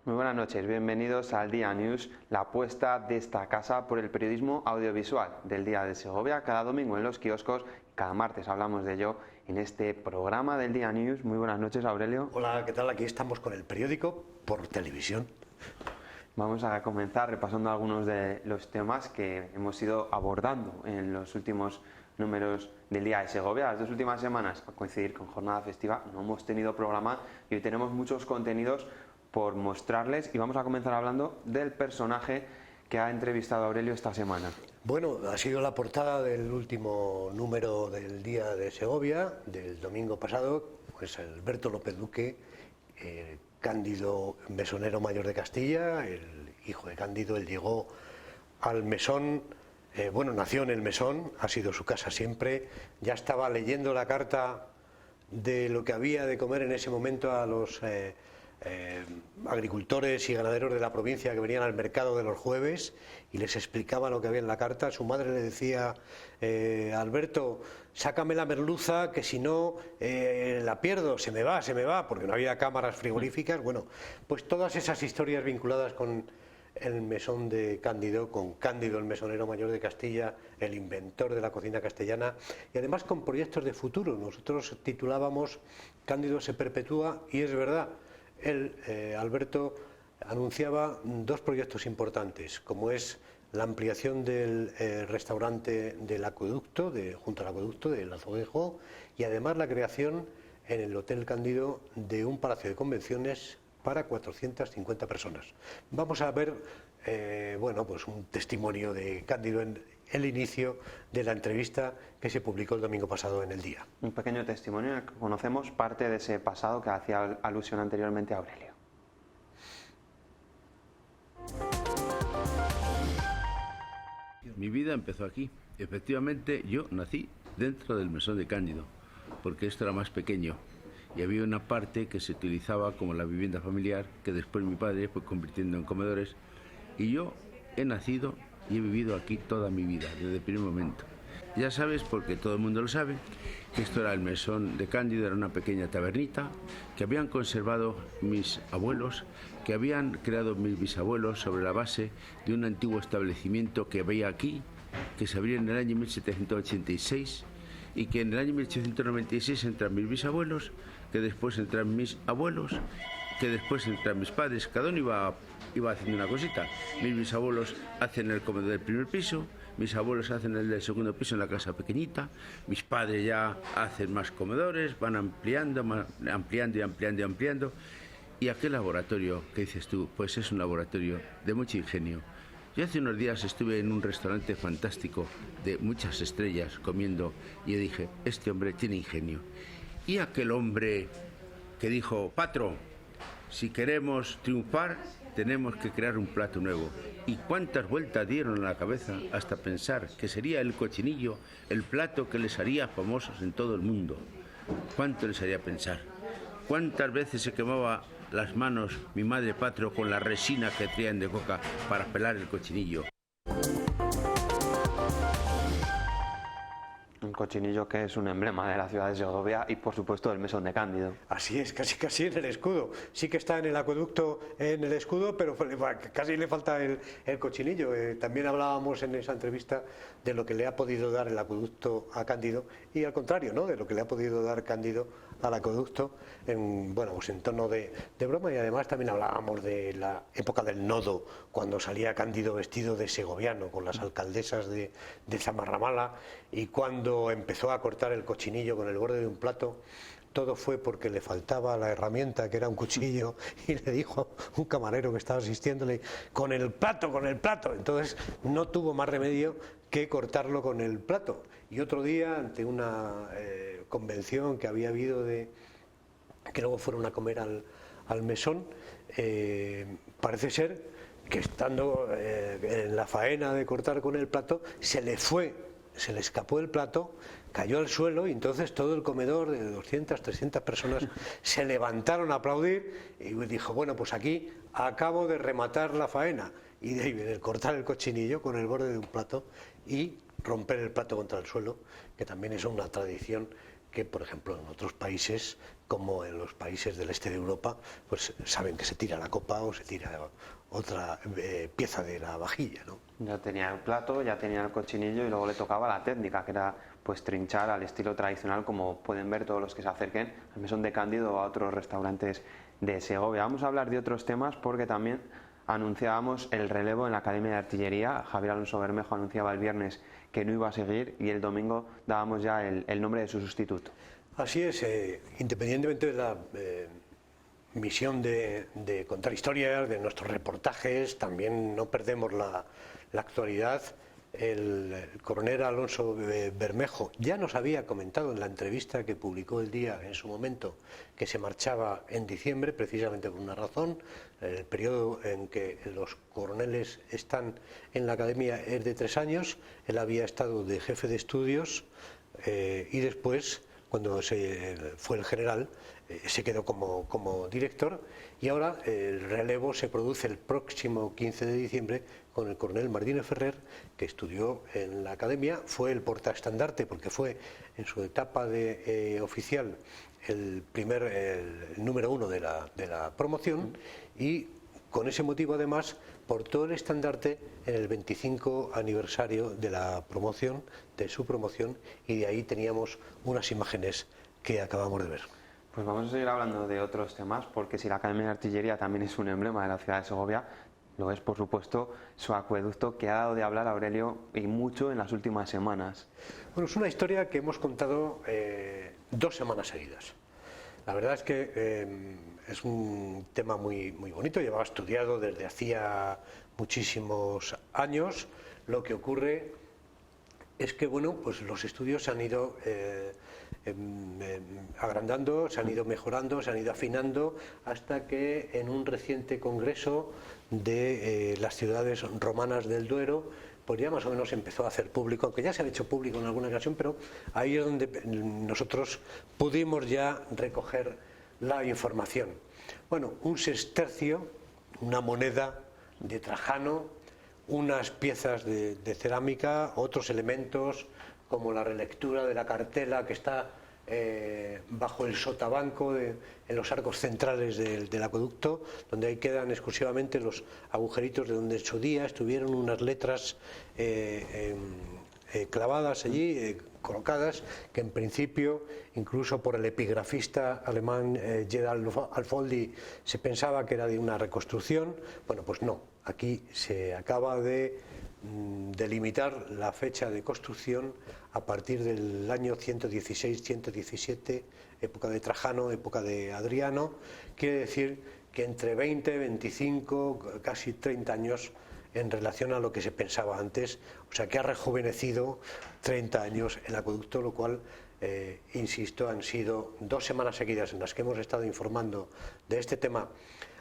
Muy buenas noches, bienvenidos al Día News, la apuesta de esta casa por el periodismo audiovisual del Día de Segovia, cada domingo en los kioscos, cada martes hablamos de ello en este programa del Día News. Muy buenas noches, Aurelio. Hola, ¿qué tal? Aquí estamos con el periódico por televisión. Vamos a comenzar repasando algunos de los temas que hemos ido abordando en los últimos números del Día de Segovia. Las dos últimas semanas, a coincidir con jornada festiva, no hemos tenido programa y hoy tenemos muchos contenidos por mostrarles y vamos a comenzar hablando del personaje que ha entrevistado a Aurelio esta semana. Bueno, ha sido la portada del último número del Día de Segovia, del domingo pasado, pues Alberto López Duque, Cándido Mesonero Mayor de Castilla, el hijo de Cándido. Él llegó al mesón, nació en el mesón, ha sido su casa siempre, ya estaba leyendo la carta de lo que había de comer en ese momento a los agricultores y ganaderos de la provincia que venían al mercado de los jueves, y les explicaba lo que había en la carta. Su madre le decía: Alberto, sácame la merluza, que si no la pierdo, se me va, porque no había cámaras frigoríficas. Bueno, pues todas esas historias vinculadas con el mesón de Cándido, con Cándido el Mesonero Mayor de Castilla, el inventor de la cocina castellana, y además con proyectos de futuro. Nosotros titulábamos Cándido se perpetúa, y es verdad. Alberto anunciaba dos proyectos importantes, como es la ampliación del restaurante del acueducto, junto al acueducto del Azoguejo, y además la creación en el Hotel Cándido de un palacio de convenciones para 450 personas. Vamos a ver pues un testimonio de Cándido en el inicio de la entrevista que se publicó el domingo pasado en El Día. Un pequeño testimonio en el que conocemos parte de ese pasado que hacía alusión anteriormente a Aurelio. Mi vida empezó aquí. Efectivamente, yo nací dentro del mesón de Cándido, porque esto era más pequeño y había una parte que se utilizaba como la vivienda familiar, que después mi padre fue convirtiendo en comedores, y yo he nacido y he vivido aquí toda mi vida, desde el primer momento. Ya sabes, porque todo el mundo lo sabe, que esto era el mesón de Cándido, era una pequeña tabernita que habían conservado mis abuelos, que habían creado mis bisabuelos sobre la base de un antiguo establecimiento que había aquí, que se abrió en el año 1786, y que en el año 1896 entran mis bisabuelos, que después entran mis abuelos, que después entran mis padres. Cada uno iba haciendo una cosita. Mis bisabuelos hacen el comedor del primer piso, mis abuelos hacen el del segundo piso en la casa pequeñita, mis padres ya hacen más comedores, van ampliando y ampliando. Y aquel laboratorio que dices tú, pues es un laboratorio de mucho ingenio. Yo hace unos días estuve en un restaurante fantástico de muchas estrellas comiendo, y yo dije: este hombre tiene ingenio. Y aquel hombre que dijo: patrón, si queremos triunfar tenemos que crear un plato nuevo. Y cuántas vueltas dieron a la cabeza hasta pensar que sería el cochinillo el plato que les haría famosos en todo el mundo. ¿Cuánto les haría pensar? ¿Cuántas veces se quemaba las manos mi madre Patro con la resina que traían de coca para pelar el cochinillo? Un cochinillo que es un emblema de la ciudad de Segovia y por supuesto del mesón de Cándido. Así es, casi en el escudo. Sí que está en el acueducto, en el escudo, pero casi le falta el cochinillo. También hablábamos en esa entrevista de lo que le ha podido dar el acueducto a Cándido, y al contrario, ¿no?, de lo que le ha podido dar Cándido al acueducto, en tono de broma. Y además también hablábamos de la época del nodo, cuando salía Cándido vestido de segoviano con las alcaldesas de Zamarramala, y cuando empezó a cortar el cochinillo con el borde de un plato. Todo fue porque le faltaba la herramienta, que era un cuchillo, y le dijo un camarero que estaba asistiéndole: con el plato. Entonces no tuvo más remedio que cortarlo con el plato. Y otro día, ante una convención que había habido, que luego fueron a comer al mesón, parece ser que estando en la faena de cortar con el plato, se le escapó el plato, cayó al suelo, y entonces todo el comedor de 200, 300 personas se levantaron a aplaudir, y dijo: bueno, pues aquí acabo de rematar la faena. Y de ahí viene el cortar el cochinillo con el borde de un plato y romper el plato contra el suelo, que también es una tradición que, por ejemplo, en otros países como en los países del este de Europa, pues saben que se tira la copa o se tira otra pieza de la vajilla, ¿no? Ya tenía el plato, ya tenía el cochinillo y luego le tocaba la técnica, que era pues trinchar al estilo tradicional, como pueden ver todos los que se acerquen al Mesón de Cándido o a otros restaurantes de Segovia. Vamos a hablar de otros temas porque también anunciábamos el relevo en la Academia de Artillería. Javier Alonso Bermejo anunciaba el viernes que no iba a seguir y el domingo dábamos ya el nombre de su sustituto. Así es, independientemente de la misión de contar historias, de nuestros reportajes, también no perdemos la actualidad. El coronel Alonso Bermejo ya nos había comentado en la entrevista que publicó El Día en su momento que se marchaba en diciembre, precisamente por una razón. El periodo en que los coroneles están en la academia es de 3 años. Él había estado de jefe de estudios y después, cuando fue el general, se quedó como director, y ahora el relevo se produce el próximo 15 de diciembre con el coronel Martínez Ferrer, que estudió en la academia, fue el portaestandarte porque fue en su etapa de oficial el número 1 de la promoción, y con ese motivo además portó el estandarte en el 25 aniversario de la promoción, de su promoción, y de ahí teníamos unas imágenes que acabamos de ver. Pues vamos a seguir hablando de otros temas, porque si la Academia de Artillería también es un emblema de la ciudad de Segovia, lo es por supuesto su acueducto, que ha dado de hablar, Aurelio, y mucho en las últimas semanas. Bueno, es una historia que hemos contado 2 semanas seguidas. La verdad es que es un tema muy bonito, llevaba estudiado desde hacía muchísimos años. Lo que ocurre es que, bueno, pues los estudios se han ido agrandando, se han ido mejorando, se han ido afinando, hasta que en un reciente congreso de las ciudades romanas del Duero, pues ya más o menos empezó a hacer público, aunque ya se ha hecho público en alguna ocasión, pero ahí es donde nosotros pudimos ya recoger la información. Bueno, un sestercio, una moneda de Trajano, unas piezas de cerámica, otros elementos como la relectura de la cartela que está bajo el sotabanco en los arcos centrales del acueducto, donde ahí quedan exclusivamente los agujeritos de donde en su día estuvieron unas letras clavadas allí, colocadas, que en principio, incluso por el epigrafista alemán Gerald Alfoldi, se pensaba que era de una reconstrucción. Bueno, pues no, aquí se acaba de delimitar la fecha de construcción a partir del año 116-117, época de Trajano, época de Adriano. Quiere decir que entre 20, 25, casi 30 años en relación a lo que se pensaba antes, o sea que ha rejuvenecido 30 años el acueducto, lo cual, insisto, han sido 2 semanas seguidas en las que hemos estado informando de este tema.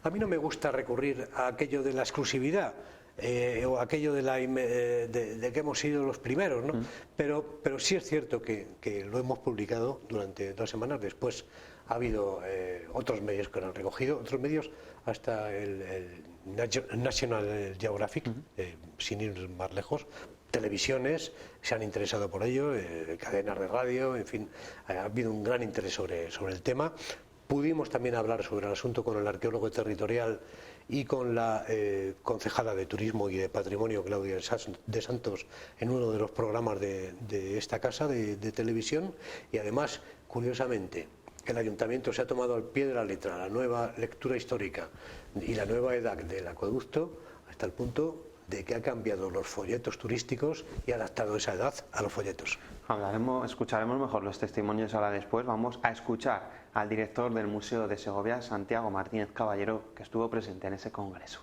A mí no me gusta recurrir a aquello de la exclusividad, o aquello de que hemos sido los primeros, ¿no? Pero sí es cierto que lo hemos publicado durante 2 semanas. Después ha habido otros medios que lo han recogido, otros medios, hasta el National Geographic, sin ir más lejos, televisiones se han interesado por ello, cadenas de radio, en fin, ha habido un gran interés sobre el tema. Pudimos también hablar sobre el asunto con el arqueólogo territorial y con la concejala de Turismo y de Patrimonio, Claudia de Santos, en uno de los programas de esta casa de televisión. Y además, curiosamente, el ayuntamiento se ha tomado al pie de la letra la nueva lectura histórica y la nueva edad del acueducto, hasta el punto de que ha cambiado los folletos turísticos y ha adaptado esa edad a los folletos. Escucharemos mejor los testimonios ahora después. Vamos a escuchar al director del Museo de Segovia, Santiago Martínez Caballero, que estuvo presente en ese congreso.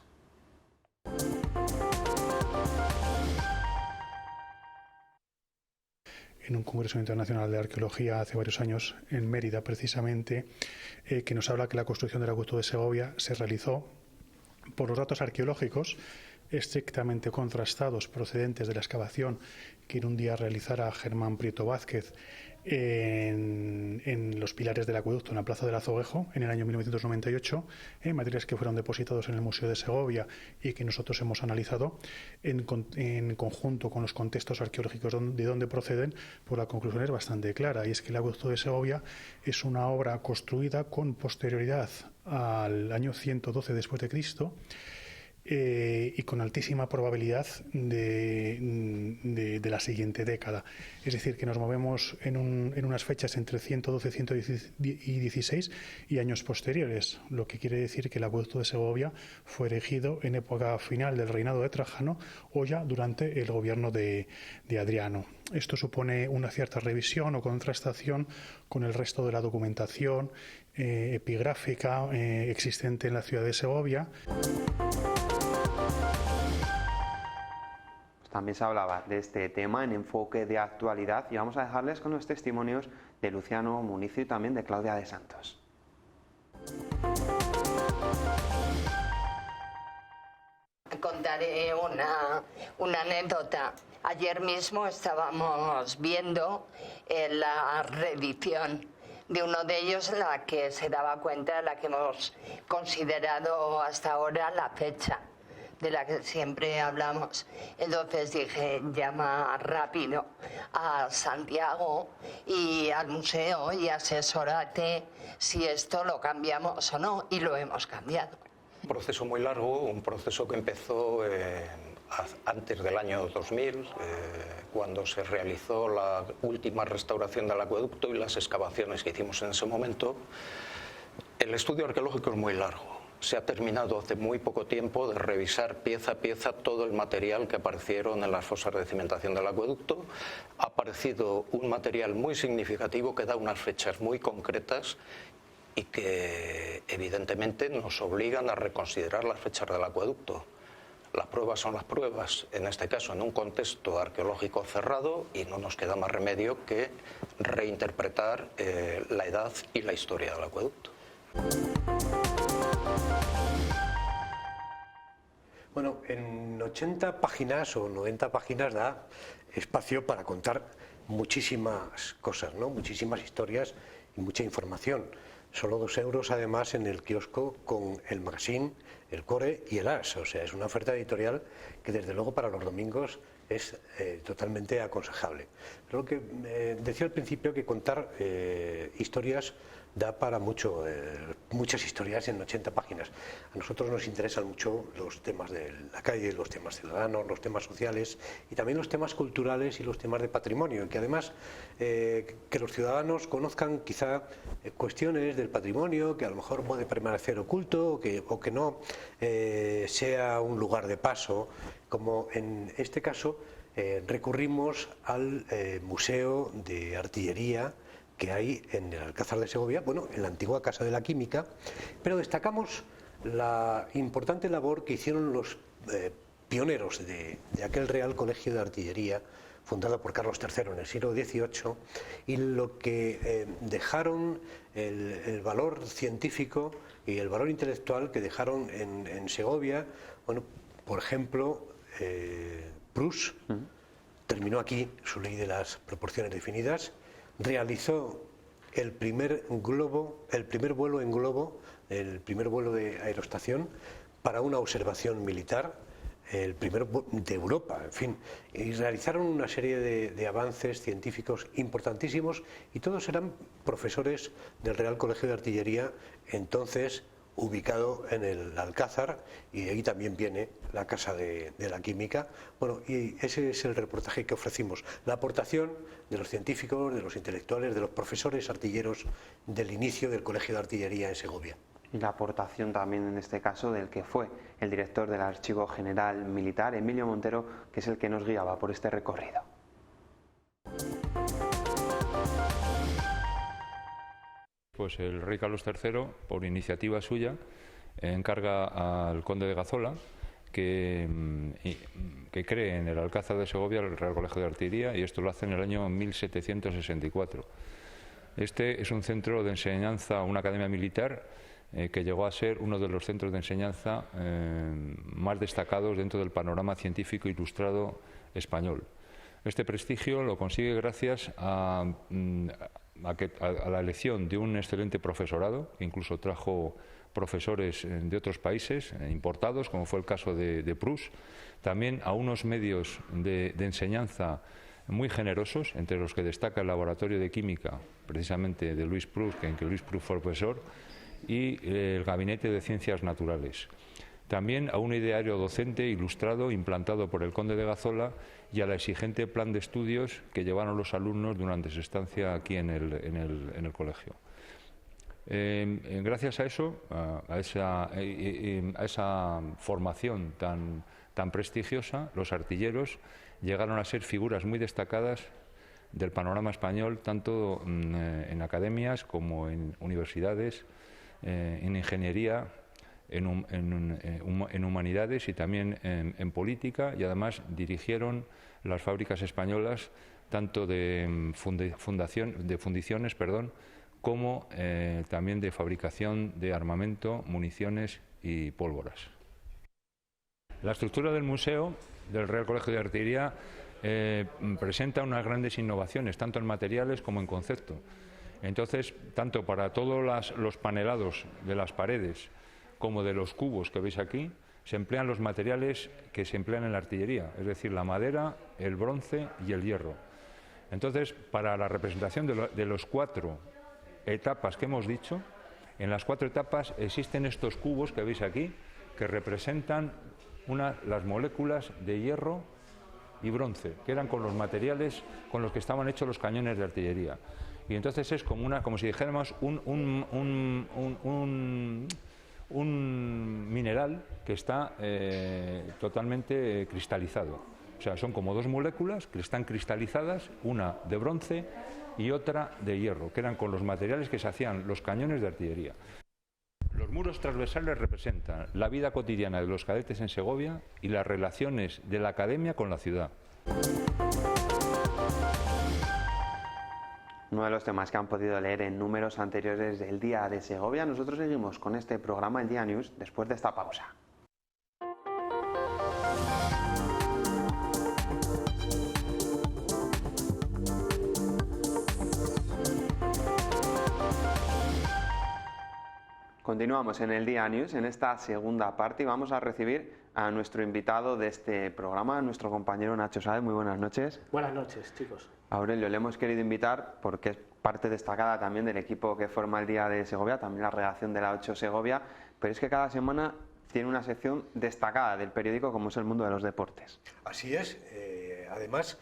En un congreso internacional de arqueología hace varios años, en Mérida precisamente, que nos habla que la construcción del acueducto de Segovia se realizó por los datos arqueológicos estrictamente contrastados procedentes de la excavación que en un día realizara Germán Prieto Vázquez en los pilares del acueducto en la Plaza del Azoguejo en el año 1998, materiales que fueron depositados en el Museo de Segovia y que nosotros hemos analizado en conjunto con los contextos arqueológicos de donde proceden, pues la conclusión es bastante clara, y es que el acueducto de Segovia es una obra construida con posterioridad al año 112 después de Cristo, y con altísima probabilidad de la siguiente década. Es decir, que nos movemos en unas fechas entre 112, 116 y años posteriores, lo que quiere decir que el acueducto de Segovia fue erigido en época final del reinado de Trajano o ya durante el gobierno de Adriano. Esto supone una cierta revisión o contrastación con el resto de la documentación epigráfica existente en la ciudad de Segovia. También se hablaba de este tema en Enfoque de Actualidad y vamos a dejarles con los testimonios de Luciano Municio y también de Claudia de Santos. Contaré una anécdota. Ayer mismo estábamos viendo la reedición de uno de ellos, en la que se daba cuenta de la que hemos considerado hasta ahora la fecha de la que siempre hablamos. Entonces dije, llama rápido a Santiago y al museo y asesórate si esto lo cambiamos o no, y lo hemos cambiado. Un proceso muy largo, un proceso que empezó antes del año 2000, cuando se realizó la última restauración del acueducto y las excavaciones que hicimos en ese momento. El estudio arqueológico es muy largo. Se ha terminado hace muy poco tiempo de revisar pieza a pieza todo el material que aparecieron en las fosas de cimentación del acueducto. Ha aparecido un material muy significativo que da unas fechas muy concretas y que evidentemente nos obligan a reconsiderar las fechas del acueducto. Las pruebas son las pruebas, en este caso en un contexto arqueológico cerrado, y no nos queda más remedio que reinterpretar la edad y la historia del acueducto. Bueno, en 80 páginas o 90 páginas da espacio para contar muchísimas cosas, ¿no? Muchísimas historias y mucha información. Solo 2 euros además en el kiosco con el magazine, el core y el as. O sea, es una oferta editorial que desde luego para los domingos es totalmente aconsejable. Pero lo que decía al principio, que contar historias da para mucho, muchas historias en 80 páginas. A nosotros nos interesan mucho los temas de la calle, los temas ciudadanos, los temas sociales y también los temas culturales y los temas de patrimonio, y que además que los ciudadanos conozcan quizá cuestiones del patrimonio que a lo mejor puede permanecer oculto o que no sea un lugar de paso, como en este caso recurrimos al Museo de Artillería que hay en el Alcázar de Segovia, bueno, en la antigua Casa de la Química, pero destacamos la importante labor que hicieron los pioneros de aquel Real Colegio de Artillería, fundado por Carlos III en el siglo XVIII, y lo que dejaron, el valor científico y el valor intelectual que dejaron en Segovia. Bueno, por ejemplo, Proust terminó aquí su ley de las proporciones definidas, realizó el primer vuelo en globo, el primer vuelo de aeroestación para una observación militar, el primero de Europa, en fin, y realizaron una serie de avances científicos importantísimos, y todos eran profesores del Real Colegio de Artillería, entonces ubicado en el Alcázar, y ahí también viene la Casa de la Química. Bueno, y ese es el reportaje que ofrecimos, la aportación de los científicos, de los intelectuales, de los profesores artilleros del inicio del Colegio de Artillería en Segovia. Y la aportación también en este caso del que fue el director del Archivo General Militar, Emilio Montero, que es el que nos guiaba por este recorrido. Pues el rey Carlos III, por iniciativa suya, encarga al conde de Gazola que cree en el Alcázar de Segovia el Real Colegio de Artillería, y esto lo hace en el año 1764. Este es un centro de enseñanza, una academia militar, que llegó a ser uno de los centros de enseñanza más destacados dentro del panorama científico ilustrado español. Este prestigio lo consigue gracias a la elección de un excelente profesorado, que incluso trajo profesores de otros países importados, como fue el caso de Prus, también a unos medios de enseñanza muy generosos, entre los que destaca el Laboratorio de Química, precisamente de Luis Prus, en que Luis Prus fue profesor, y el Gabinete de Ciencias Naturales. También a un ideario docente ilustrado implantado por el conde de Gazola y a la exigente plan de estudios que llevaron los alumnos durante su estancia aquí en el colegio. Gracias a eso, a esa formación tan prestigiosa, los artilleros llegaron a ser figuras muy destacadas del panorama español, tanto en academias como en universidades, en ingeniería, en humanidades y también en política, y además dirigieron las fábricas españolas tanto de fundiciones, como también de fabricación de armamento, municiones y pólvoras. La estructura del museo del Real Colegio de Artillería presenta unas grandes innovaciones, tanto en materiales como en concepto. Entonces, tanto para todos los panelados de las paredes como de los cubos que veis aquí, se emplean los materiales que se emplean en la artillería, es decir, la madera, el bronce y el hierro. Entonces, para la representación de los 4 etapas que hemos dicho, en las 4 etapas existen estos cubos que veis aquí, que representan las moléculas de hierro y bronce, que eran con los materiales con los que estaban hechos los cañones de artillería. Y entonces es como si dijéramos un mineral que está totalmente cristalizado. O sea, son como 2 moléculas que están cristalizadas, una de bronce y otra de hierro, que eran con los materiales que se hacían los cañones de artillería. Los muros transversales representan la vida cotidiana de los cadetes en Segovia y las relaciones de la academia con la ciudad. Uno de los temas que han podido leer en números anteriores del Día de Segovia. Nosotros seguimos con este programa, el Día News, después de esta pausa. Continuamos en el Día News, en esta segunda parte, y vamos a recibir a nuestro invitado de este programa, nuestro compañero Nacho Sáez. Muy buenas noches. Buenas noches, chicos. Aurelio, le hemos querido invitar porque es parte destacada también del equipo que forma el Día de Segovia, también la redacción de la 8 Segovia, pero es que cada semana tiene una sección destacada del periódico como es el mundo de los deportes. Así es, además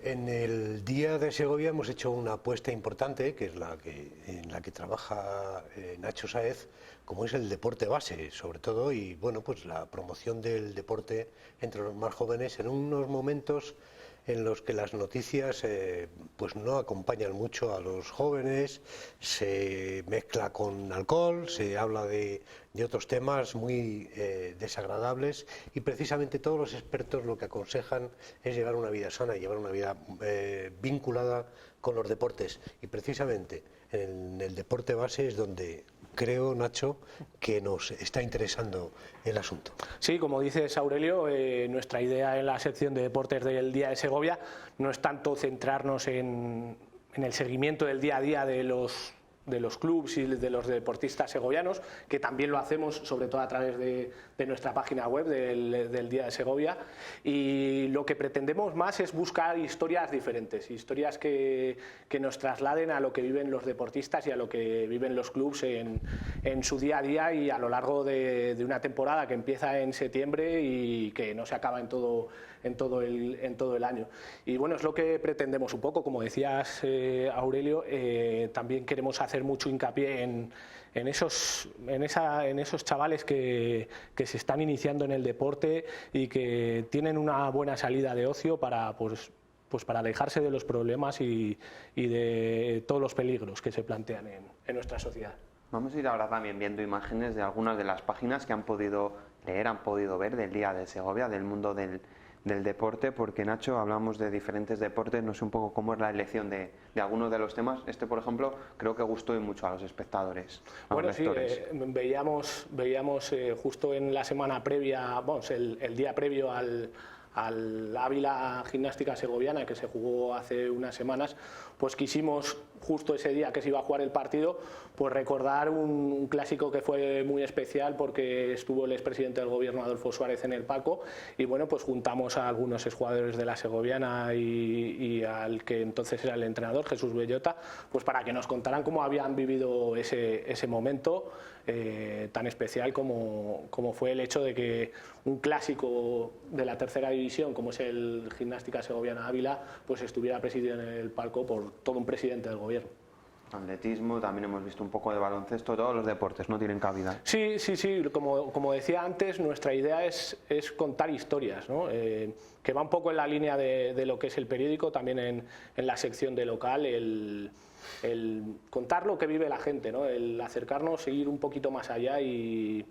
en el Día de Segovia hemos hecho una apuesta importante, que es en la que trabaja Nacho Sáez, como es el deporte base, sobre todo, y bueno, pues la promoción del deporte entre los más jóvenes en unos momentos en los que las noticias pues no acompañan mucho a los jóvenes, se mezcla con alcohol, se habla de otros temas muy desagradables, y precisamente todos los expertos lo que aconsejan es llevar una vida sana, llevar una vida vinculada con los deportes, y precisamente en el deporte base es donde creo, Nacho, que nos está interesando el asunto. Sí, como dices, Aurelio, nuestra idea en la sección de deportes del Día de Segovia no es tanto centrarnos en el seguimiento del día a día de los clubes y de los deportistas segovianos, que también lo hacemos sobre todo a través de nuestra página web del Día de Segovia, y lo que pretendemos más es buscar historias diferentes, historias que nos trasladen a lo que viven los deportistas y a lo que viven los clubes en su día a día y a lo largo de una temporada que empieza en septiembre y que no se acaba en todo el año. Y bueno, es lo que pretendemos un poco, como decías, Aurelio, también queremos hacer mucho hincapié en esos chavales que se están iniciando en el deporte y que tienen una buena salida de ocio para para alejarse de los problemas y de todos los peligros que se plantean en nuestra sociedad. Vamos a ir ahora también viendo imágenes de algunas de las páginas que han podido leer, han podido ver del Día de Segovia, del mundo del deporte, porque Nacho, hablamos de diferentes deportes, no sé un poco cómo es la elección de algunos de los temas. Este, por ejemplo, creo que gustó mucho a los espectadores, a los lectores. Veíamos justo en la semana previa, el día previo al al Ávila Gimnástica Segoviana, que se jugó hace unas semanas, pues quisimos, justo ese día que se iba a jugar el partido, pues recordar un clásico que fue muy especial porque estuvo el expresidente del gobierno Adolfo Suárez en el palco, y bueno, pues juntamos a algunos exjugadores de la Segoviana y al que entonces era el entrenador, Jesús Bellota, pues para que nos contaran cómo habían vivido ese momento tan especial como fue el hecho de que un clásico de la tercera división, como es el Gimnástica Segoviana Ávila, pues estuviera presidido en el palco por todo un presidente del gobierno. Atletismo, también hemos visto un poco de baloncesto, todos los deportes no tienen cabida. Sí, como decía antes, nuestra idea es contar historias, ¿no? Que va un poco en la línea de lo que es el periódico, también en la sección de local, el contar lo que vive la gente, ¿no? El acercarnos, ir un poquito más allá y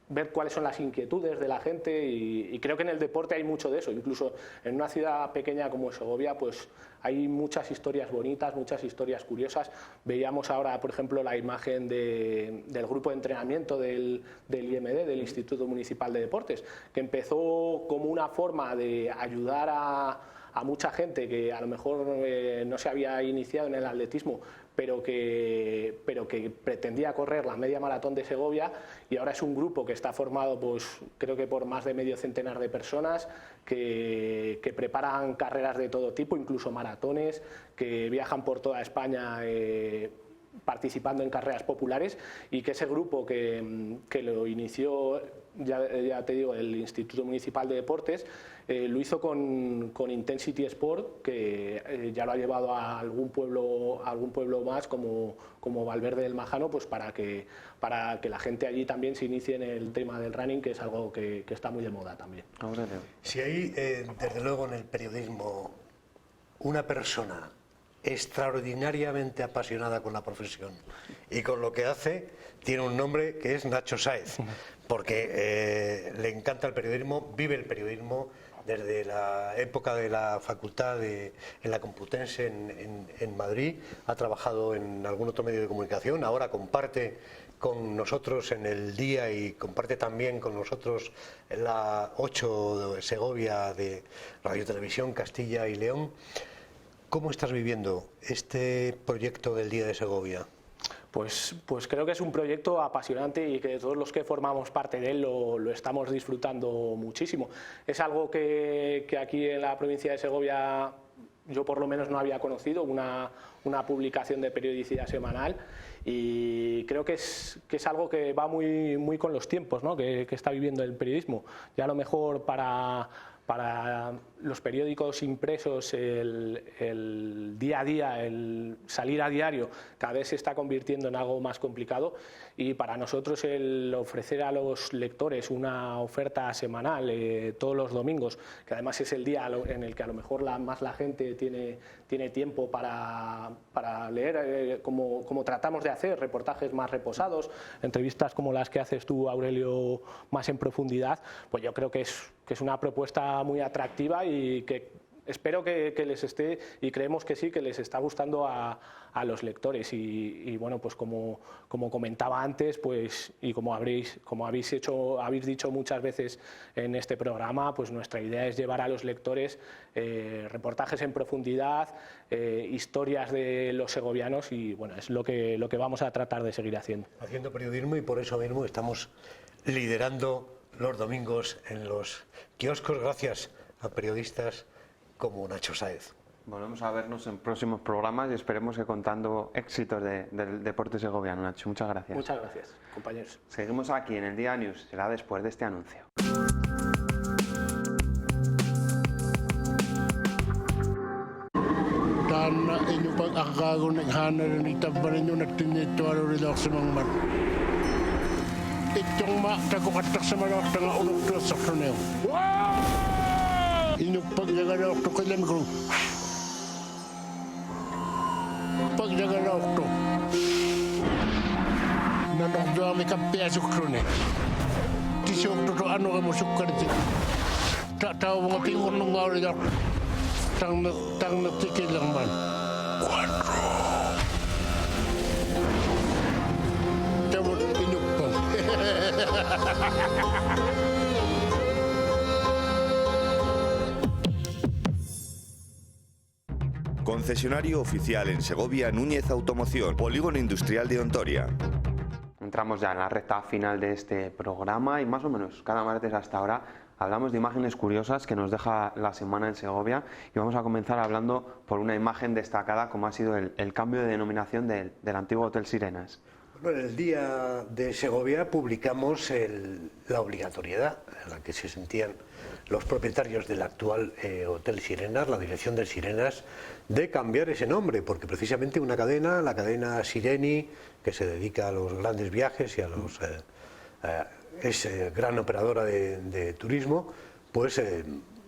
ver cuáles son las inquietudes de la gente, y creo que en el deporte hay mucho de eso. Incluso en una ciudad pequeña como Segovia, pues hay muchas historias bonitas, muchas historias curiosas. Veíamos ahora, por ejemplo, la imagen del grupo de entrenamiento del IMD, del Instituto Municipal de Deportes, que empezó como una forma de ayudar a mucha gente que a lo mejor no se había iniciado en el atletismo, pero que pretendía correr la media maratón de Segovia, y ahora es un grupo que está formado, pues creo que por más de medio centenar de personas que preparan carreras de todo tipo, incluso maratones, que viajan por toda España participando en carreras populares, y que ese grupo que lo inició, ya te digo, el Instituto Municipal de Deportes, lo hizo con Intensity Sport, que ya lo ha llevado a algún pueblo más como Valverde del Majano, pues para que la gente allí también se inicie en el tema del running, que es algo que está muy de moda también. Si hay, desde luego, en el periodismo una persona extraordinariamente apasionada con la profesión y con lo que hace, tiene un nombre que es Nacho Sáez, porque le encanta el periodismo, vive el periodismo desde la época de la facultad en la Complutense en Madrid, ha trabajado en algún otro medio de comunicación, ahora comparte con nosotros en El Día y comparte también con nosotros en la 8 de Segovia de Radio Televisión Castilla y León. ¿Cómo estás viviendo este proyecto del Día de Segovia? Pues creo que es un proyecto apasionante y que todos los que formamos parte de él lo estamos disfrutando muchísimo. Es algo que aquí en la provincia de Segovia yo por lo menos no había conocido, una publicación de periodicidad semanal, y creo que es algo que va muy con los tiempos, ¿no? que está viviendo el periodismo. Ya a lo mejor para los periódicos impresos el día a día, el salir a diario, cada vez se está convirtiendo en algo más complicado, y para nosotros el ofrecer a los lectores una oferta semanal todos los domingos, que además es el día en el que a lo mejor más la gente tiene tiempo para leer, como tratamos de hacer, reportajes más reposados, entrevistas como las que haces tú, Aurelio, más en profundidad, pues yo creo que es una propuesta muy atractiva y que espero que les esté, y creemos que sí, que les está gustando a los lectores. Y bueno, pues como comentaba antes, pues, y como habéis dicho muchas veces en este programa, pues nuestra idea es llevar a los lectores reportajes en profundidad, historias de los segovianos, y bueno, es lo que vamos a tratar de seguir haciendo. Haciendo periodismo, y por eso mismo estamos liderando los domingos en los kioscos, gracias a periodistas como Nacho Sáez. Volvemos a vernos en próximos programas y esperemos que contando éxitos del deporte segoviano. Nacho, muchas gracias. Muchas gracias, compañeros. Seguimos aquí en el Día News, será después de este anuncio. Pagdagalokto. Nanong mi kampia sukrone. Tisok to ano ka mo sukarti. Tao mga pingon ng ngawri da. Tang natikil lang man. Quadro. Tawot inukpong. Concesionario oficial en Segovia Núñez Automoción, Polígono Industrial de Ontoria. Entramos ya en la recta final de este programa y más o menos cada martes hasta ahora hablamos de imágenes curiosas que nos deja la semana en Segovia y vamos a comenzar hablando por una imagen destacada como ha sido el cambio de denominación del antiguo Hotel Sirenas. Bueno, en el día de Segovia publicamos la obligatoriedad en la que se sentían los propietarios del actual Hotel Sirenas, la dirección del Sirenas, de cambiar ese nombre, porque precisamente una cadena, la cadena Sireni, que se dedica a los grandes viajes y a los es gran operadora de turismo, pues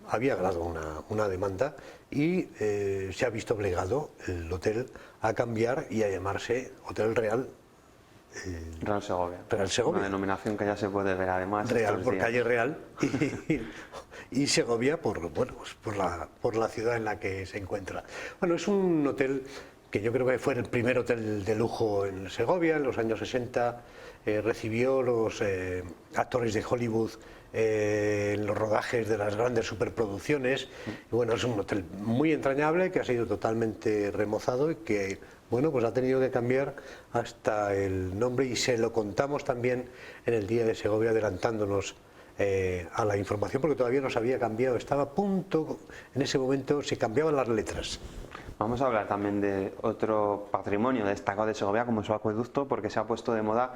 había ganado una demanda y se ha visto obligado el hotel a cambiar y a llamarse Hotel Real. Real Segovia. Real Segovia. Una denominación que ya se puede ver además. Real por calle Real y Segovia por la ciudad en la que se encuentra. Bueno, es un hotel que yo creo que fue el primer hotel de lujo en Segovia. En los años 60 recibió los actores de Hollywood en los rodajes de las grandes superproducciones. Y bueno, es un hotel muy entrañable que ha sido totalmente remozado y que, bueno, pues ha tenido que cambiar hasta el nombre y se lo contamos también en el Día de Segovia, adelantándonos a la información, porque todavía no se había cambiado, estaba a punto, en ese momento se cambiaban las letras. Vamos a hablar también de otro patrimonio destacado de Segovia como su acueducto, porque se ha puesto de moda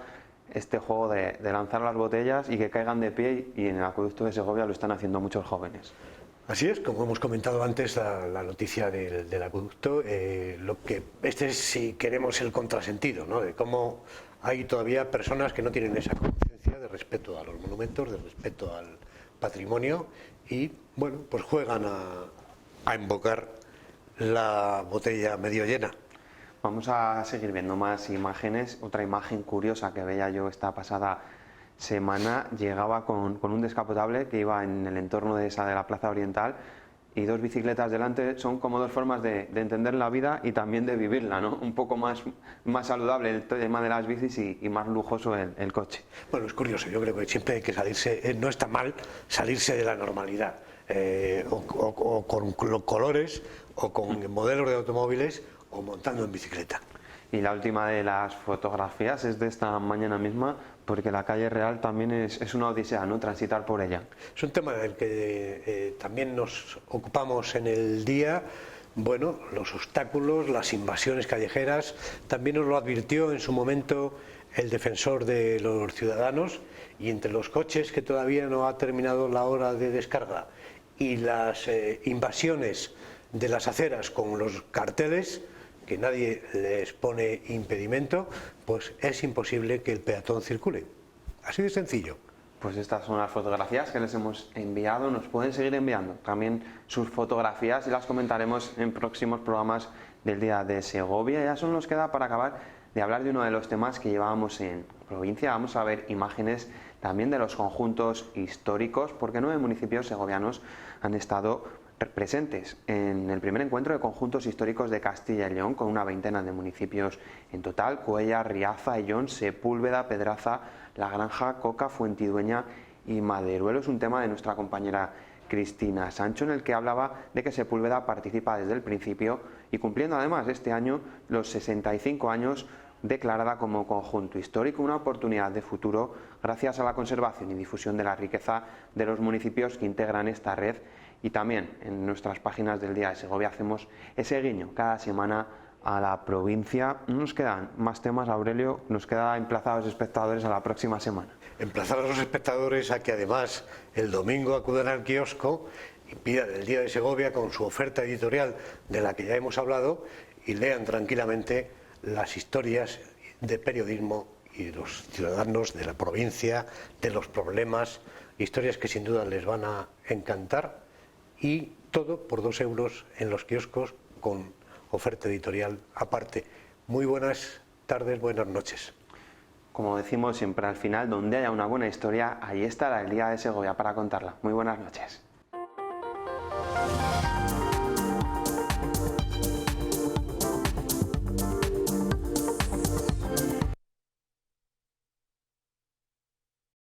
este juego de lanzar las botellas y que caigan de pie, y en el acueducto de Segovia lo están haciendo muchos jóvenes. Así es, como hemos comentado antes, la noticia del acueducto, es, si queremos, el contrasentido, ¿no? De cómo hay todavía personas que no tienen esa conciencia de respeto a los monumentos, de respeto al patrimonio y, bueno, pues juegan a embocar la botella medio llena. Vamos a seguir viendo más imágenes. Otra imagen curiosa que veía yo esta pasada semana llegaba con un descapotable que iba en el entorno de la Plaza Oriental y dos bicicletas delante. Son como dos formas de entender la vida y también de vivirla, ¿no? Un poco más saludable el tema de las bicis y más lujoso el coche. Bueno, es curioso, yo creo que siempre hay que salirse, no está mal salirse de la normalidad, o con colores, o con modelos de automóviles, o montando en bicicleta. Y la última de las fotografías es de esta mañana misma, porque la calle Real también es una odisea, ¿no? Transitar por ella. Es un tema del que también nos ocupamos en el día. Bueno, los obstáculos, las invasiones callejeras, también nos lo advirtió en su momento el defensor de los ciudadanos, y entre los coches que todavía no ha terminado la hora de descarga y las invasiones de las aceras con los carteles, que nadie les pone impedimento, pues es imposible que el peatón circule. Así de sencillo. Pues estas son las fotografías que les hemos enviado. Nos pueden seguir enviando también sus fotografías y las comentaremos en próximos programas del Día de Segovia. Ya solo nos queda, para acabar, de hablar de uno de los temas que llevábamos en provincia. Vamos a ver imágenes también de los conjuntos históricos, porque 9 municipios segovianos han estado presentes en el primer encuentro de conjuntos históricos de Castilla y León, con una veintena de municipios en total: Cuéllar, Riaza, Ayllón, Sepúlveda, Pedraza, La Granja, Coca, Fuentidueña y Maderuelo. Es un tema de nuestra compañera Cristina Sancho, en el que hablaba de que Sepúlveda participa desde el principio y cumpliendo además este año los 65 años declarada como conjunto histórico, una oportunidad de futuro gracias a la conservación y difusión de la riqueza de los municipios que integran esta red. Y también en nuestras páginas del Día de Segovia hacemos ese guiño cada semana a la provincia. No nos quedan más temas, Aurelio, nos queda emplazar a los espectadores a la próxima semana. Emplazar a los espectadores a que además el domingo acudan al kiosco y pidan el Día de Segovia con su oferta editorial de la que ya hemos hablado y lean tranquilamente las historias de periodismo y de los ciudadanos de la provincia, de los problemas, historias que sin duda les van a encantar, y todo por 2 euros en los kioscos con oferta editorial aparte. Muy buenas tardes, buenas noches. Como decimos siempre al final, donde haya una buena historia, ahí estará el Día de Segovia para contarla. Muy buenas noches.